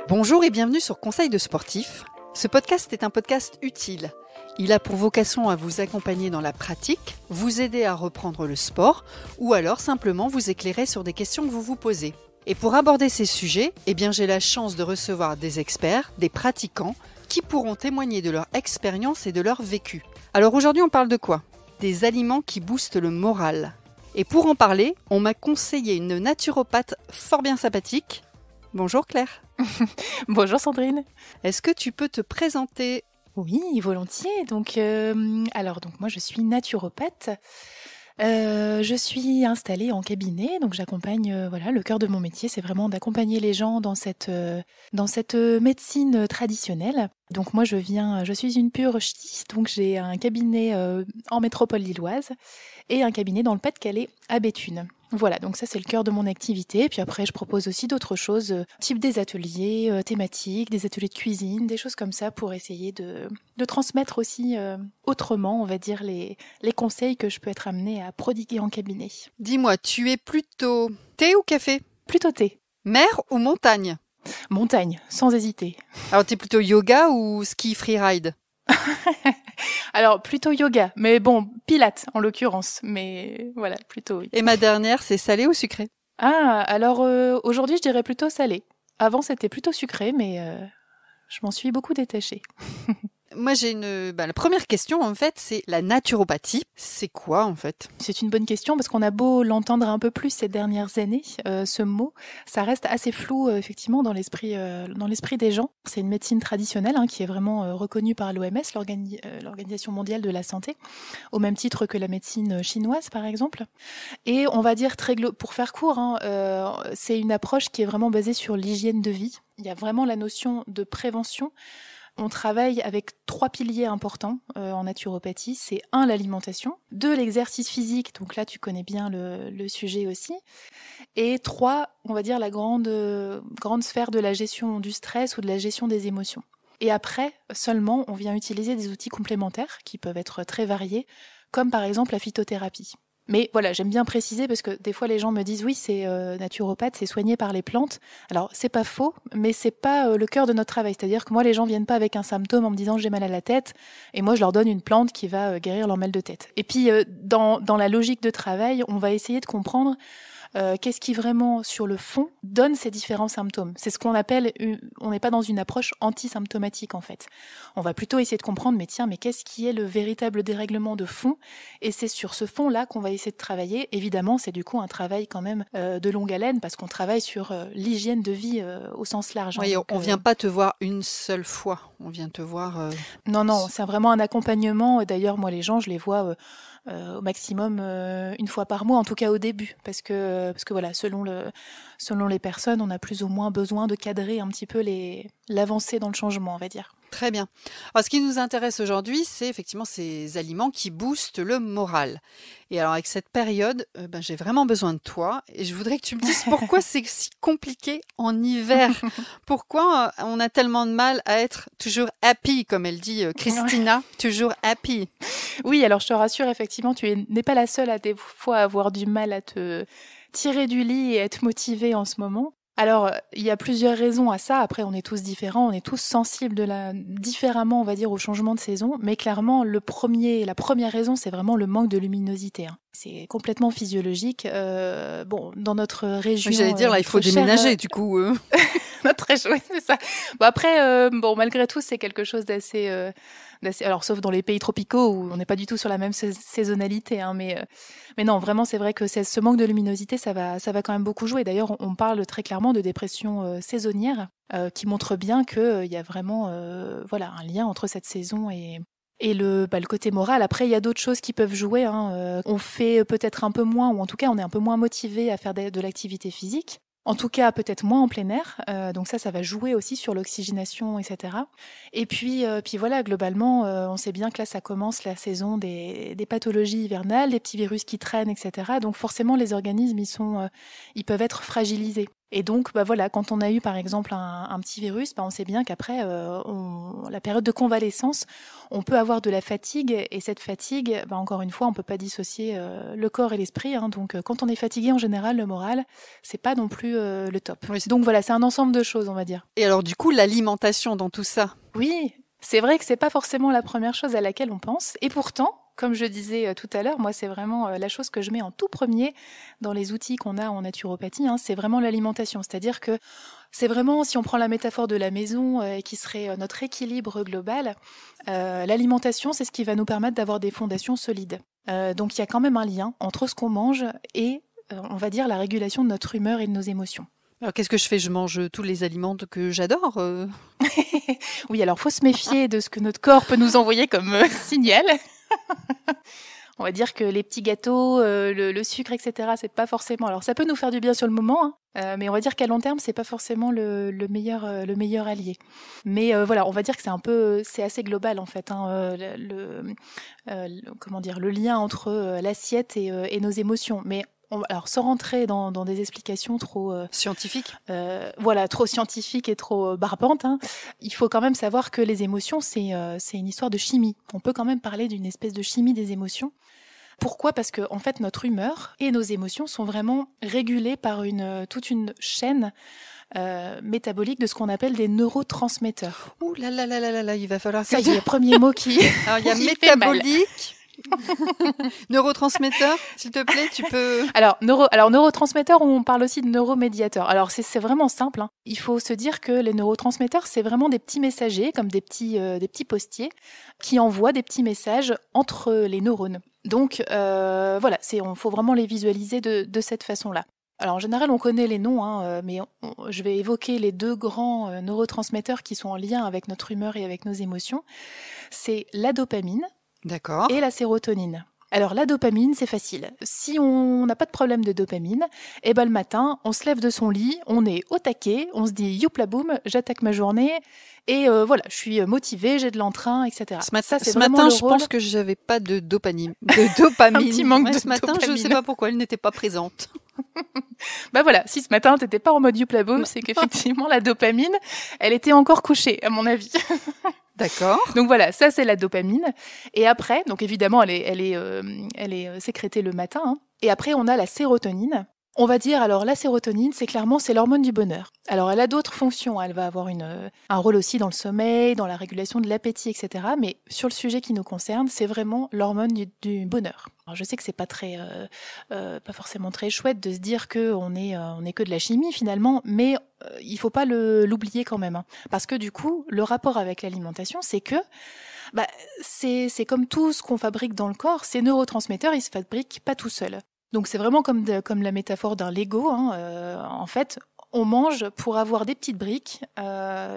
Bonjour et bienvenue sur Conseil de sportif. Ce podcast est un podcast utile. Il a pour vocation à vous accompagner dans la pratique, vous aider à reprendre le sport ou alors simplement vous éclairer sur des questions que vous vous posez. Et pour aborder ces sujets, j'ai la chance de recevoir des experts, des pratiquants qui pourront témoigner de leur expérience et de leur vécu. Alors aujourd'hui, on parle de quoi ? Des aliments qui boostent le moral. Et pour en parler, on m'a conseillé une naturopathe fort bien sympathique. Bonjour Claire. Bonjour Sandrine. Est-ce que tu peux te présenter ? Oui, volontiers. Donc moi je suis naturopathe. Je suis installée en cabinet, donc j'accompagne. Le cœur de mon métier, c'est vraiment d'accompagner les gens dans cette médecine traditionnelle. Donc moi je suis une pure ch'ti, donc j'ai un cabinet en métropole lilloise et un cabinet dans le Pas-de-Calais à Béthune. Voilà, donc ça c'est le cœur de mon activité. Puis après je propose aussi d'autres choses, type des ateliers thématiques, des ateliers de cuisine, des choses comme ça pour essayer de transmettre aussi autrement, on va dire, les conseils que je peux être amenée à prodiguer en cabinet. Dis-moi, tu es plutôt thé ou café ? Plutôt thé. Mer ou montagne ? Montagne, sans hésiter. Alors t'es plutôt yoga ou ski freeride ? Alors, plutôt yoga, mais bon, pilates en l'occurrence, mais voilà, plutôt oui. Et ma dernière, c'est salé ou sucré ? Ah, alors aujourd'hui, je dirais plutôt salé. Avant, c'était plutôt sucré, mais je m'en suis beaucoup détachée. Moi, j'ai la première question, en fait, c'est la naturopathie. C'est quoi, en fait ? C'est une bonne question, parce qu'on a beau l'entendre un peu plus ces dernières années, ce mot, ça reste assez flou, effectivement, dans l'esprit des gens. C'est une médecine traditionnelle qui est vraiment reconnue par l'OMS, l'Organisation mondiale de la santé, au même titre que la médecine chinoise, par exemple. Et on va dire, pour faire court, c'est une approche qui est vraiment basée sur l'hygiène de vie. Il y a vraiment la notion de prévention. On travaille avec 3 piliers importants en naturopathie. C'est 1, l'alimentation, 2, l'exercice physique, donc là tu connais bien le sujet aussi, et 3, on va dire la grande sphère de la gestion du stress ou de la gestion des émotions. Et après, seulement, on vient utiliser des outils complémentaires qui peuvent être très variés, comme par exemple la phytothérapie. Mais voilà, j'aime bien préciser parce que des fois les gens me disent oui, c'est naturopathe, c'est soigné par les plantes. Alors c'est pas faux, mais c'est pas le cœur de notre travail. C'est-à-dire que moi, les gens viennent pas avec un symptôme en me disant j'ai mal à la tête, et moi je leur donne une plante qui va guérir leur mal de tête. Et puis dans la logique de travail, on va essayer de comprendre qu'est-ce qui vraiment, sur le fond, donne ces différents symptômes. C'est ce qu'on appelle, on n'est pas dans une approche anti-symptomatique en fait. On va plutôt essayer de comprendre, mais qu'est-ce qui est le véritable dérèglement de fond ? Et c'est sur ce fond-là qu'on va essayer de travailler. Évidemment, c'est du coup un travail quand même de longue haleine, parce qu'on travaille sur l'hygiène de vie au sens large. Oui, on vient pas te voir une seule fois, on vient te voir... Non, c'est vraiment un accompagnement. D'ailleurs, moi, les gens, je les vois... au maximum une fois par mois, en tout cas au début, parce que voilà, selon les personnes, on a plus ou moins besoin de cadrer un petit peu l'avancée dans le changement, on va dire. Très bien. Alors, ce qui nous intéresse aujourd'hui, c'est effectivement ces aliments qui boostent le moral. Et alors, avec cette période, j'ai vraiment besoin de toi. Et je voudrais que tu me dises pourquoi c'est si compliqué en hiver. Pourquoi on a tellement de mal à être toujours happy, comme elle dit Christina, toujours happy. Oui, alors je te rassure, effectivement, n'es pas la seule à des fois avoir du mal à te tirer du lit et être motivée en ce moment. Alors, il y a plusieurs raisons à ça. Après, on est tous différents, on est tous sensibles différemment, on va dire, au changement de saison. Mais clairement, la première raison, c'est vraiment le manque de luminosité. C'est complètement physiologique. Dans notre région... J'allais dire, là, il faut déménager, du coup. Notre région, oui, c'est ça. Après, malgré tout, c'est quelque chose d'assez... alors, sauf dans les pays tropicaux où on n'est pas du tout sur la même saisonnalité, mais non, vraiment, c'est vrai que ce manque de luminosité, ça va quand même beaucoup jouer. D'ailleurs, on parle très clairement de dépression saisonnière, qui montre bien qu'il y a vraiment, un lien entre cette saison et le côté moral. Après, il y a d'autres choses qui peuvent jouer. On fait peut-être un peu moins, ou en tout cas, on est un peu moins motivé à faire de l'activité physique. En tout cas, peut-être moins en plein air. Donc ça va jouer aussi sur l'oxygénation, etc. Et puis voilà, globalement, on sait bien que là, ça commence la saison des pathologies hivernales, des petits virus qui traînent, etc. Donc forcément, les organismes, ils peuvent être fragilisés. Et donc, voilà, quand on a eu par exemple un petit virus, on sait bien qu'après, la période de convalescence, on peut avoir de la fatigue, et cette fatigue, encore une fois, on peut pas dissocier le corps et l'esprit. Donc, quand on est fatigué, en général, le moral, c'est pas non plus le top. Oui, donc voilà, c'est un ensemble de choses, on va dire. Et alors du coup, l'alimentation dans tout ça? Oui, c'est vrai que c'est pas forcément la première chose à laquelle on pense, et pourtant, comme je disais tout à l'heure, moi c'est vraiment la chose que je mets en tout premier dans les outils qu'on a en naturopathie, c'est vraiment l'alimentation. C'est-à-dire que c'est vraiment, si on prend la métaphore de la maison qui serait notre équilibre global, l'alimentation c'est ce qui va nous permettre d'avoir des fondations solides. Donc il y a quand même un lien entre ce qu'on mange et, on va dire, la régulation de notre humeur et de nos émotions. Alors qu'est-ce que je fais? Je mange tous les aliments que j'adore. Oui, alors faut se méfier de ce que notre corps peut nous envoyer comme signal. On va dire que les petits gâteaux, le sucre, etc., c'est pas forcément. Alors ça peut nous faire du bien sur le moment, mais on va dire qu'à long terme, c'est pas forcément le meilleur allié. Mais voilà, on va dire que c'est assez global en fait. Le lien entre l'assiette et nos émotions. Mais alors, sans rentrer dans des explications trop scientifiques, trop scientifiques et trop barbantes, il faut quand même savoir que les émotions, c'est une histoire de chimie. On peut quand même parler d'une espèce de chimie des émotions. Pourquoi ? Parce que en fait, notre humeur et nos émotions sont vraiment régulées par toute une chaîne métabolique de ce qu'on appelle des neurotransmetteurs. Ouh là là là là là, il va falloir. Ça y est, premier mot qui. Alors il y a métabolique. Neurotransmetteurs, s'il te plaît, tu peux. Alors neurotransmetteurs, on parle aussi de neuromédiateurs. Alors c'est vraiment simple. Il faut se dire que les neurotransmetteurs, c'est vraiment des petits messagers, comme des petits postiers, qui envoient des petits messages entre les neurones. Donc voilà, faut vraiment les visualiser de cette façon-là. Alors en général, on connaît les noms, mais je vais évoquer les deux grands neurotransmetteurs qui sont en lien avec notre humeur et avec nos émotions. C'est la dopamine. D'accord. Et la sérotonine. Alors la dopamine, c'est facile. Si on n'a pas de problème de dopamine, le matin, on se lève de son lit, on est au taquet, on se dit youpla boum, j'attaque ma journée et voilà, je suis motivée, j'ai de l'entrain, etc. Ce matin, je pense que j'avais pas de dopamine. Un petit manque de ce matin, dopamine. Je sais pas pourquoi elle n'était pas présente. Voilà, si ce matin t'étais pas en mode youpla boum, c'est qu'effectivement la dopamine, elle était encore couchée, à mon avis. D'accord. Donc voilà, ça c'est la dopamine. Et après, donc évidemment, elle est sécrétée le matin. Et après, on a la sérotonine. On va dire, alors la sérotonine, c'est l'hormone du bonheur. Alors elle a d'autres fonctions. Elle va avoir un rôle aussi dans le sommeil, dans la régulation de l'appétit, etc. Mais sur le sujet qui nous concerne, c'est vraiment l'hormone du bonheur. Alors je sais que c'est pas forcément très chouette de se dire que on est que de la chimie finalement, mais il faut pas l'oublier quand même, parce que du coup, le rapport avec l'alimentation, c'est que c'est comme tout ce qu'on fabrique dans le corps, ces neurotransmetteurs, ils se fabriquent pas tout seuls. Donc c'est vraiment comme la métaphore d'un Lego. En fait, on mange pour avoir des petites briques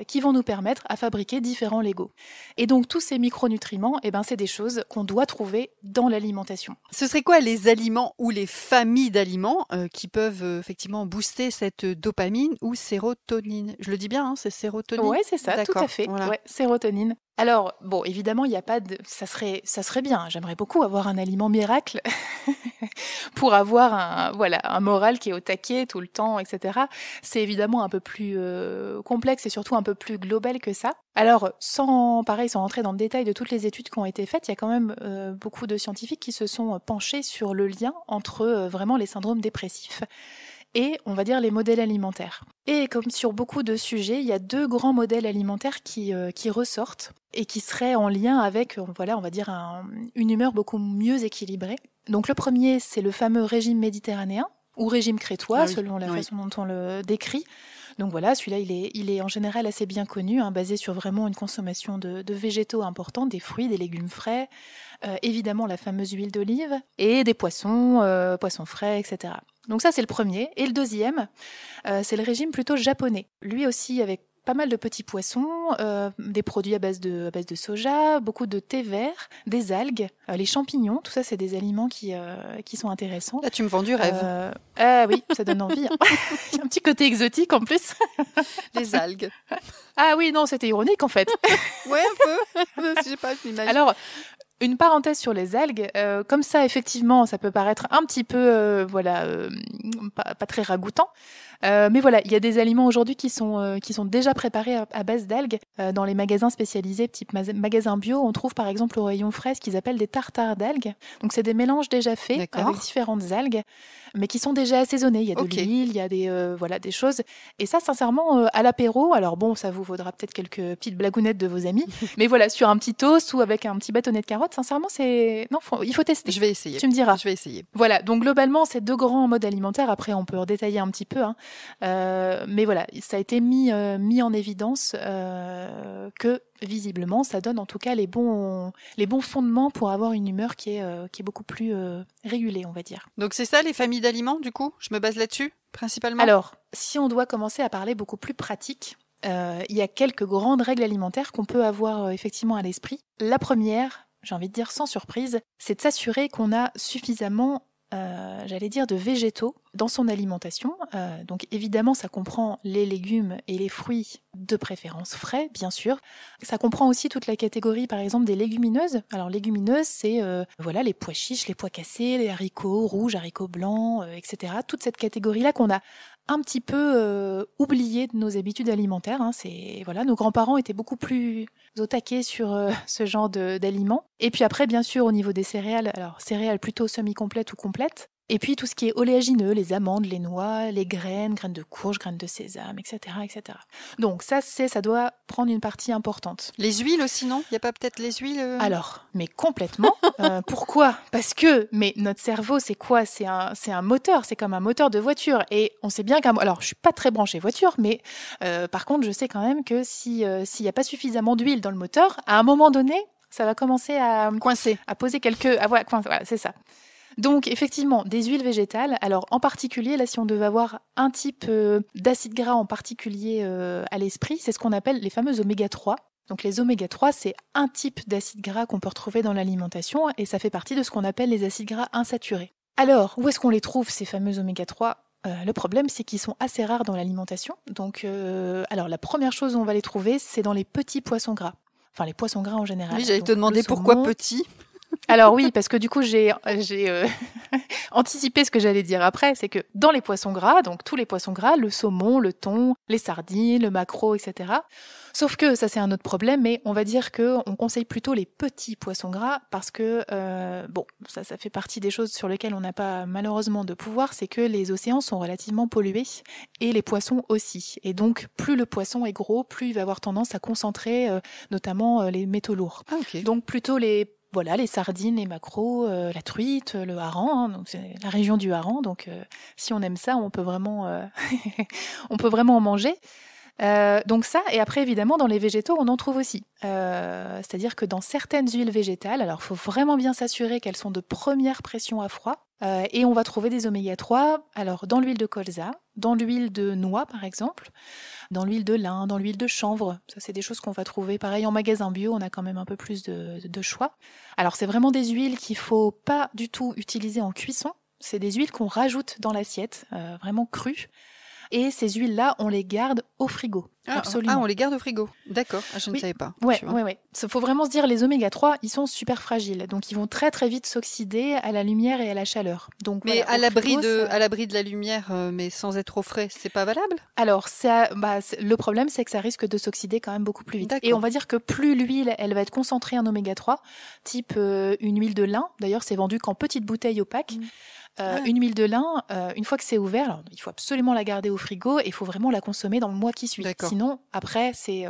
qui vont nous permettre à fabriquer différents Legos. Et donc tous ces micronutriments, c'est des choses qu'on doit trouver dans l'alimentation. Ce serait quoi les aliments ou les familles d'aliments qui peuvent effectivement booster cette dopamine ou sérotonine? Je le dis bien, c'est sérotonine? Ouais, c'est ça, D'accord, tout à fait. voilà. Ouais, sérotonine. Alors, bon, évidemment, il n'y a pas de... Ça serait bien. J'aimerais beaucoup avoir un aliment miracle pour avoir un moral qui est au taquet tout le temps, etc. C'est évidemment un peu plus complexe et surtout un peu plus global que ça. Alors, sans rentrer dans le détail de toutes les études qui ont été faites, il y a quand même beaucoup de scientifiques qui se sont penchés sur le lien entre vraiment les syndromes dépressifs et, on va dire, les modèles alimentaires. Et comme sur beaucoup de sujets, il y a deux grands modèles alimentaires qui ressortent et qui seraient en lien avec, on va dire, une humeur beaucoup mieux équilibrée. Donc le premier, c'est le fameux régime méditerranéen ou régime crétois, selon la façon dont on le décrit. Donc voilà, celui-là, il est en général assez bien connu, basé sur vraiment une consommation de végétaux importante, des fruits, des légumes frais, évidemment la fameuse huile d'olive et des poissons frais, etc. Donc ça, c'est le premier. Et le deuxième, c'est le régime plutôt japonais. Lui aussi avec pas mal de petits poissons, des produits à base de soja, beaucoup de thé vert, des algues, les champignons. Tout ça, c'est des aliments qui sont intéressants. Là, tu me vends du rêve. Oui, ça donne envie. Il y a un petit côté exotique en plus. Les algues. Ah oui, non, c'était ironique en fait. Ouais, un peu. Je sais pas, je m'imagine. Alors, Une parenthèse sur les algues, comme ça effectivement ça peut paraître un petit peu pas très ragoûtant. Mais voilà, il y a des aliments aujourd'hui qui sont déjà préparés à base d'algues. Dans les magasins spécialisés, type magasins bio, on trouve par exemple au rayon frais ce qu'ils appellent des tartares d'algues. Donc c'est des mélanges déjà faits D'accord. avec différentes algues, mais qui sont déjà assaisonnés. Il y a de Ok. l'huile, il y a des choses. Et ça, sincèrement, à l'apéro, alors bon, ça vous vaudra peut-être quelques petites blagounettes de vos amis, mais voilà, sur un petit toast ou avec un petit bâtonnet de carottes, sincèrement, il faut tester. Je vais essayer. Tu me diras. Je vais essayer. Voilà, donc globalement, c'est 2 grands modes alimentaires. Après, on peut redétailler un petit peu, hein. Mais voilà, ça a été mis en évidence que visiblement, ça donne en tout cas les bons fondements pour avoir une humeur qui est beaucoup plus régulée, on va dire. Donc c'est ça les familles d'aliments, du coup? Je me base là-dessus, principalement? Alors, si on doit commencer à parler beaucoup plus pratique, il y a quelques grandes règles alimentaires qu'on peut avoir effectivement à l'esprit. La première, j'ai envie de dire sans surprise, c'est de s'assurer qu'on a suffisamment de végétaux dans son alimentation. Donc évidemment, ça comprend les légumes et les fruits, de préférence frais, bien sûr. Ça comprend aussi toute la catégorie, par exemple, des légumineuses. Alors légumineuses, c'est les pois chiches, les pois cassés, les haricots rouges, haricots blancs, etc. Toute cette catégorie-là qu'on a un petit peu oublié de nos habitudes alimentaires. Hein. Nos grands-parents étaient beaucoup plus au taquet sur ce genre d'aliments. Et puis après, bien sûr, au niveau des céréales, alors céréales plutôt semi-complètes ou complètes. Et puis tout ce qui est oléagineux, les amandes, les noix, les graines de courge, graines de sésame, etc., etc. Donc ça doit prendre une partie importante. Les huiles aussi, non? Il n'y a pas peut-être les huiles Alors, mais complètement. Pourquoi? Parce que, mais notre cerveau, c'est quoi? C'est un moteur, c'est comme un moteur de voiture. Et on sait bien alors je suis pas très branchée voiture, mais par contre, je sais quand même que s'il y a pas suffisamment d'huile dans le moteur, à un moment donné, ça va commencer à coincées. À poser voilà, c'est ça. Donc effectivement, des huiles végétales. Alors en particulier, là, si on devait avoir un type d'acide gras en particulier à l'esprit, c'est ce qu'on appelle les fameux oméga 3. Donc les oméga 3, c'est un type d'acide gras qu'on peut retrouver dans l'alimentation et ça fait partie de ce qu'on appelle les acides gras insaturés. Alors, où est-ce qu'on les trouve, ces fameux oméga 3 ? Le problème, c'est qu'ils sont assez rares dans l'alimentation. Donc, alors la première chose où on va les trouver, c'est dans les petits poissons gras. Enfin, les poissons gras en général. Oui, j'allais te demander pourquoi petits. Alors oui, parce que du coup, j'ai anticipé ce que j'allais dire après, c'est que dans les poissons gras, donc tous les poissons gras, le saumon, le thon, les sardines, le maquereau, etc. Sauf que ça, c'est un autre problème, mais on va dire que on conseille plutôt les petits poissons gras parce que, ça fait partie des choses sur lesquelles on n'a pas malheureusement de pouvoir, c'est que les océans sont relativement pollués et les poissons aussi. Et donc, plus le poisson est gros, plus il va avoir tendance à concentrer notamment les métaux lourds. Ah, ok. Donc plutôt les sardines, les maquereaux, la truite, le hareng, hein, donc c'est la région du hareng. Donc, si on aime ça, on peut vraiment en manger. Donc ça, et après évidemment dans les végétaux, on en trouve aussi. C'est-à-dire que dans certaines huiles végétales, alors il faut vraiment bien s'assurer qu'elles sont de première pression à froid. Et on va trouver des oméga 3, alors dans l'huile de colza, dans l'huile de noix par exemple, dans l'huile de lin, dans l'huile de chanvre. Ça, c'est des choses qu'on va trouver. Pareil, en magasin bio, on a quand même un peu plus de choix. Alors, c'est vraiment des huiles qu'il faut pas du tout utiliser en cuisson. C'est des huiles qu'on rajoute dans l'assiette, vraiment crues. Et ces huiles-là, on les garde au frigo. Absolument. Ah, on les garde au frigo. D'accord. Je ne savais pas. Ouais. Il faut vraiment se dire, les oméga 3, ils sont super fragiles. Donc, ils vont très, très vite s'oxyder à la lumière et à la chaleur. Donc, mais voilà, à l'abri de la lumière, mais sans être trop frais, c'est pas valable? Alors, le problème, c'est que ça risque de s'oxyder quand même beaucoup plus vite. D'accord. Et on va dire que plus l'huile, elle va être concentrée en oméga 3, type une huile de lin. D'ailleurs, c'est vendu qu'en petites bouteilles opaques. Une huile de lin, une fois que c'est ouvert, alors, il faut absolument la garder au frigo et il faut vraiment la consommer dans le mois qui suit. D'accord. Sinon, après, c'est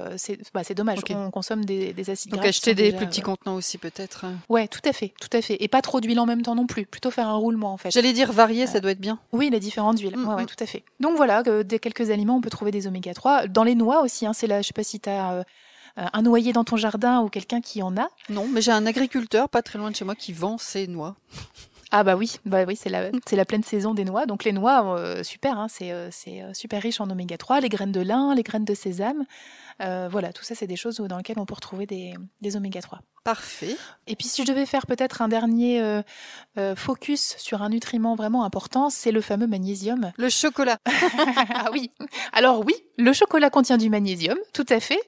dommage. Okay. On consomme des acides gras. Donc acheter des plus petits contenants aussi peut-être. Ouais, tout à fait. Et pas trop d'huile en même temps non plus. Plutôt faire un roulement en fait. J'allais dire varier, ça doit être bien. Oui, les différentes huiles. Ouais, tout à fait. Donc voilà, des quelques aliments, on peut trouver des oméga 3. Dans les noix aussi, hein, c'est là, je sais pas si tu as un noyer dans ton jardin ou quelqu'un qui en a. Non, mais j'ai un agriculteur pas très loin de chez moi qui vend ses noix. Ah bah oui, c'est la pleine saison des noix. Donc les noix, super, hein, c'est super riche en oméga 3, les graines de lin, les graines de sésame. Voilà, tout ça, c'est des choses dans lesquelles on peut retrouver des oméga 3. Parfait. Et puis si je devais faire peut-être un dernier focus sur un nutriment vraiment important, c'est le fameux magnésium. Le chocolat. Ah oui. Alors oui, le chocolat contient du magnésium, tout à fait.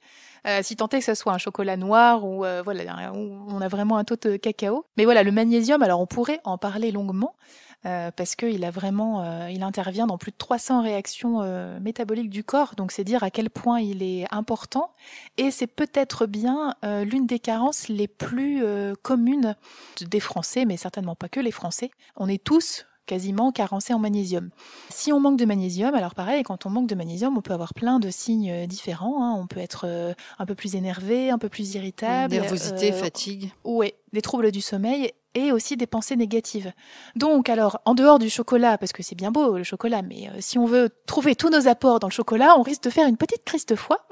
si tant est que ce soit un chocolat noir ou voilà, où on a vraiment un taux de cacao. Mais voilà, le magnésium, alors on pourrait en parler longuement parce qu'il a vraiment, il intervient dans plus de 300 réactions métaboliques du corps, donc c'est dire à quel point il est important. Et c'est peut-être bien l'une des carences les plus communes des Français, mais certainement pas que les Français. On est tous quasiment carencés en magnésium. Si on manque de magnésium, alors pareil, quand on manque de magnésium, on peut avoir plein de signes différents. Hein. On peut être un peu plus énervé, un peu plus irritable. Nervosité, fatigue. Ouais, des troubles du sommeil et aussi des pensées négatives. Donc alors, en dehors du chocolat, parce que c'est bien beau le chocolat, mais si on veut trouver tous nos apports dans le chocolat, on risque de faire une petite crise de foie.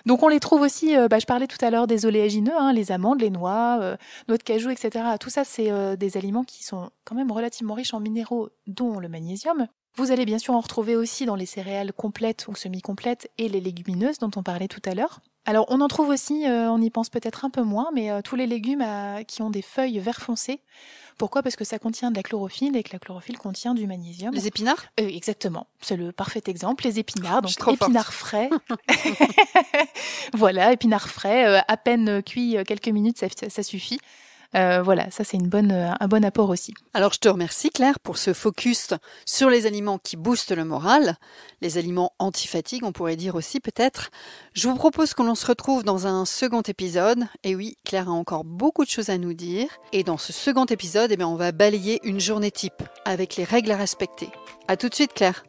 Donc on les trouve aussi, je parlais tout à l'heure des oléagineux, hein, les amandes, les noix, noix de cajou, etc. Tout ça, c'est des aliments qui sont quand même relativement riches en minéraux, dont le magnésium. Vous allez bien sûr en retrouver aussi dans les céréales complètes ou semi-complètes et les légumineuses dont on parlait tout à l'heure. Alors on en trouve aussi, on y pense peut-être un peu moins, mais tous les légumes qui ont des feuilles vert foncé. Pourquoi ? Parce que ça contient de la chlorophylle et que la chlorophylle contient du magnésium. Les épinards ? Exactement, c'est le parfait exemple. Les épinards, donc trop épinards frais. Voilà, épinards frais, à peine cuits quelques minutes, ça suffit. Voilà, ça c'est un bon apport aussi. Alors je te remercie Claire pour ce focus sur les aliments qui boostent le moral, les aliments anti-fatigue on pourrait dire aussi peut-être. Je vous propose que l'on se retrouve dans un second épisode. Et oui, Claire a encore beaucoup de choses à nous dire. Et dans ce second épisode, on va balayer une journée type avec les règles à respecter. À tout de suite Claire.